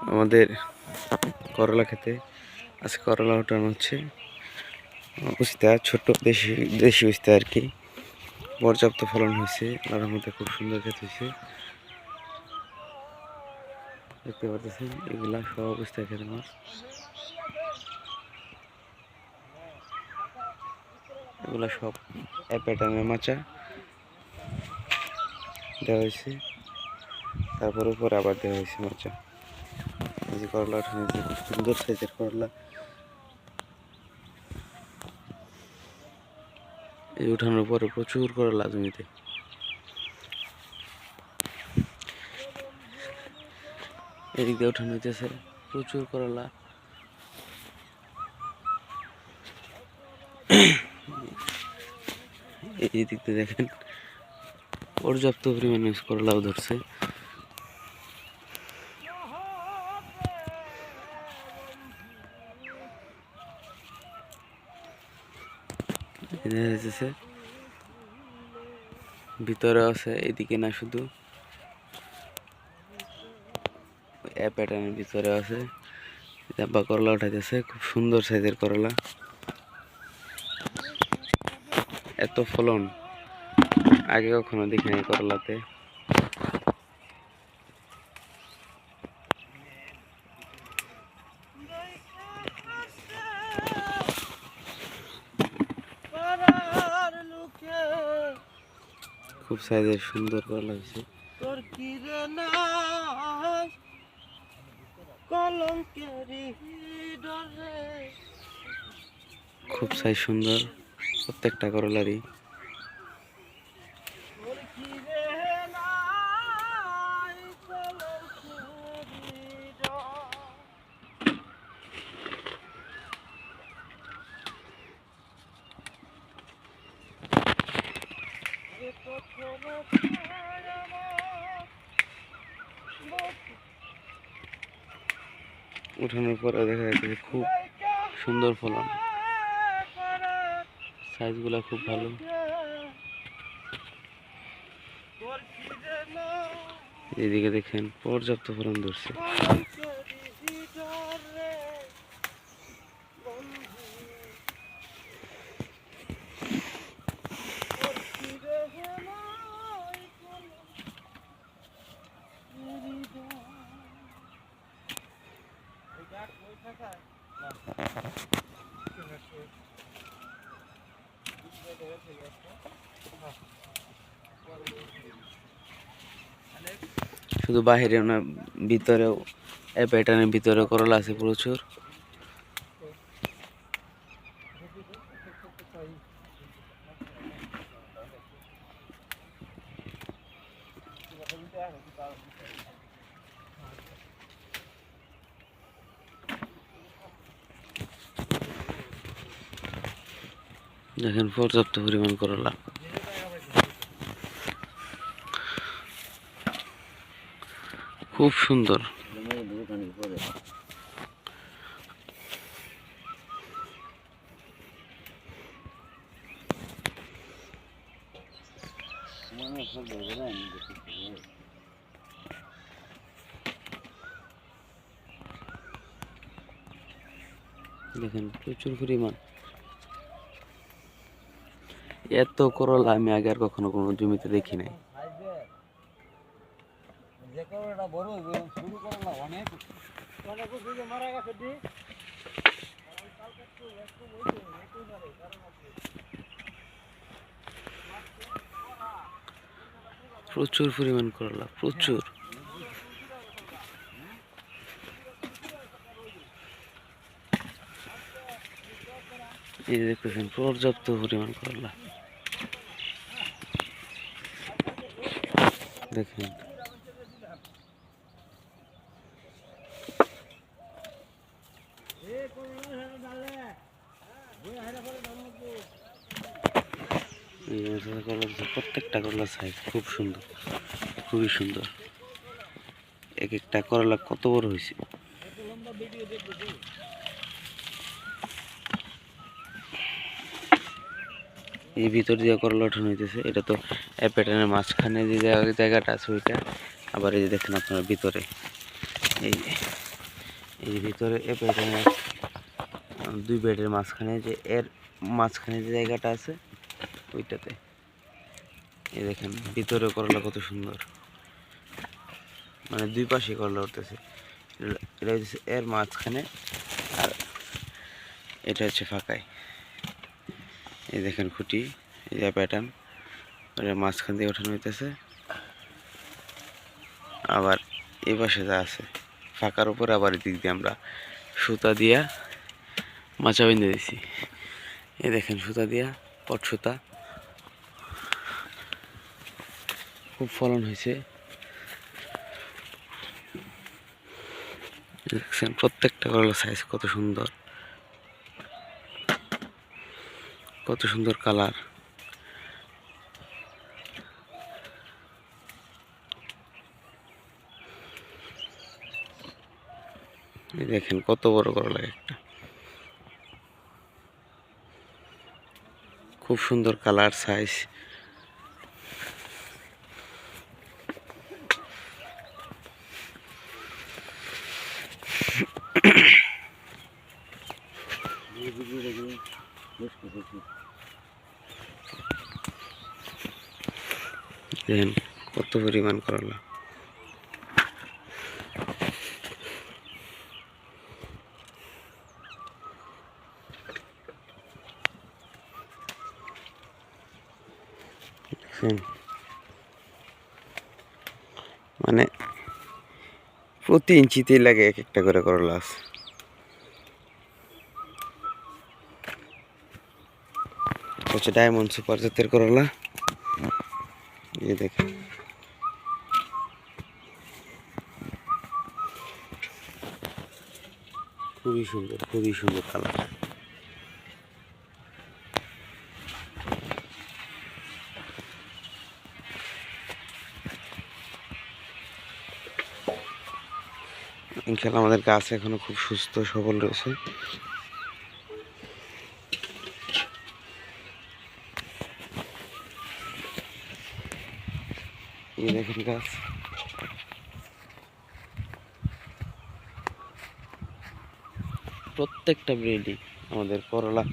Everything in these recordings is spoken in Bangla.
আমাদের করলা খেতে আজকে করলা উঠানো হচ্ছে। উস্তা ছোট দেশি উস্তা আর কি, পর্যাপ্ত ফলন হয়েছে। আর মধ্যে খুব সুন্দর খেতে হয়েছে, দেখতে পাচ্ছেন। এগুলা সব উস্তা খেতে মাছ, এগুলা সব অ্যাপেটামের মাচা দেওয়া হয়েছে, তারপর উপরে আবার দেওয়া হয়েছে মাচা। এই যে করলা উঠানো হয়েছে, খুব সুন্দর সাইজের করলা। এই উঠানোর পরে প্রচুর করলা জমিতে। এদিক দিয়ে উঠানো হইতেছে, প্রচুর করলা। এই দিক দিয়ে দেখেন পর্যাপ্ত পরিমাণে করলাও ধরছে। ভিতরে আছে, এদিকে না, শুধু প্যাটার্নের ভিতরে আছে। বা করলা উঠাইতেছে, খুব সুন্দর সাইজের করলা। এত ফলন আগে কখনো দেখিনি করলাতে। খুব সাইজের সুন্দর করলা হয়েছে। খুব সাইজ সুন্দর প্রত্যেকটা করলারই। উঠানোর পরে দেখা যাচ্ছে খুব সুন্দর ফলন, সাইজগুলা খুব ভালো। এদিকে দেখেন পর্যাপ্ত ফলন ধরছে। শুধু বাহিরে না, ভিতরেও প্যাটার্নের ভিতরে করলা আছে প্রচুর। দেখেন পর্যাপ্ত পরিমাণ করলা। খুব সুন্দর। দেখেন প্রচুর পরিমাণ। এত করলা আমি আগে আর কখনো কোনো জমিতে দেখি নাই। প্রচুর পরিমাণ করলা, প্রচুর। এই দেখতেছেন পর্যাপ্ত পরিমাণ করলা। দেখেন প্রত্যেকটা করলা সাইজ খুব সুন্দর, খুবই সুন্দর। এক একটা করলা কত বড় হয়েছে। এই ভিতর দিয়ে করলা উঠানো হইতেছে। এটা তো প্যাটার্নের মাঝখানে যে জায়গাটা আছে ওইটা। আবার এই যে দেখেন আপনার ভিতরে এই এই ভিতরে এ প্যাটার্নের 2 বেডের মাঝখানে যে মাঝখানে যে জায়গাটা আছে ওইটাতে এই দেখেন ভিতরে করলা কত সুন্দর, মানে 2 পাশে করলা উঠতেছে। এটা হচ্ছে এর মাঝখানে আর এটা হচ্ছে ফাঁকায়। এই দেখেন খুঁটি, এই যে প্যাটার্ন ওটা মাঝখান দিয়ে ওঠানো হইতেছে। আবার এই পাশে যা আছে ফাঁকার উপরে আবার এদিক দিয়ে আমরা সুতা দিয়া মাচা বেঁধে দিছি। এই দেখেন সুতা দিয়া পট সুতা, খুব ফলন হয়েছে। দেখছেন প্রত্যেকটা করলা সাইজ কত সুন্দর, কত সুন্দর কালার। এই দেখেন কত বড় করলা একটা, খুব সুন্দর কালার সাইজ। দেখেন কত পরিমাণ করলা। মানে প্রতি ইঞ্চিতেই লাগে এক একটা করে করলা আছে। হচ্ছে ডায়মন্ড সুপার জাতের করলা। এই দেখেন খুবই সুন্দর, খুবই সুন্দর কালার। ইনশাআল্লাহ আমাদের গাছ এখনো খুব সুস্থ সবল রয়েছে। এই দেখেন গাছ, প্রত্যেকটা ব্রেডই আমাদের করলা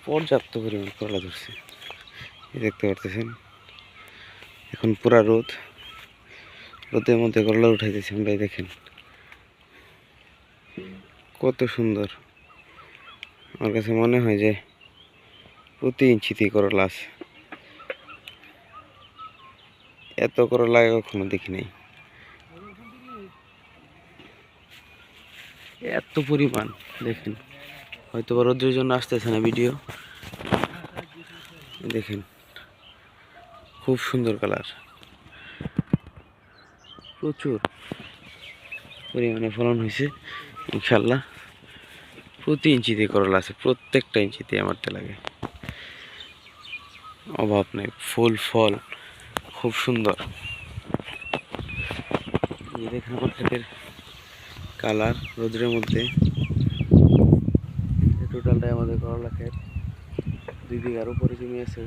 পর্যাপ্ত পরিমাণ করলা ধরছে। এই দেখতে পারতেছেন এখন পুরা রোদ, রোদের মধ্যে করলা উঠাইতেছি আমরা। এই দেখেন কত সুন্দর, আমার কাছে মনে হয় যে প্রতি ইঞ্চিতেই করলা আছে। এত করলা কখনো দেখি নাই, এত পরিমাণ। দেখেন হয়তো বা রোদের জন্য আসতেছে না ভিডিও। দেখেন খুব সুন্দর কালার, প্রচুর পরিমাণে ফলন হয়েছে। ইনশাল্লাহ প্রতি ইঞ্চিতে করলা আছে, প্রত্যেকটা ইঞ্চিতে আমার তো লাগে, অভাব নেই। ফুল ফল খুব সুন্দর। এই দেখেন আমার ক্ষেতের কালার রোদের মধ্যে। টোটালটাই আমাদের করলা ক্ষেত, 2 বিঘার উপরে জমি আছে।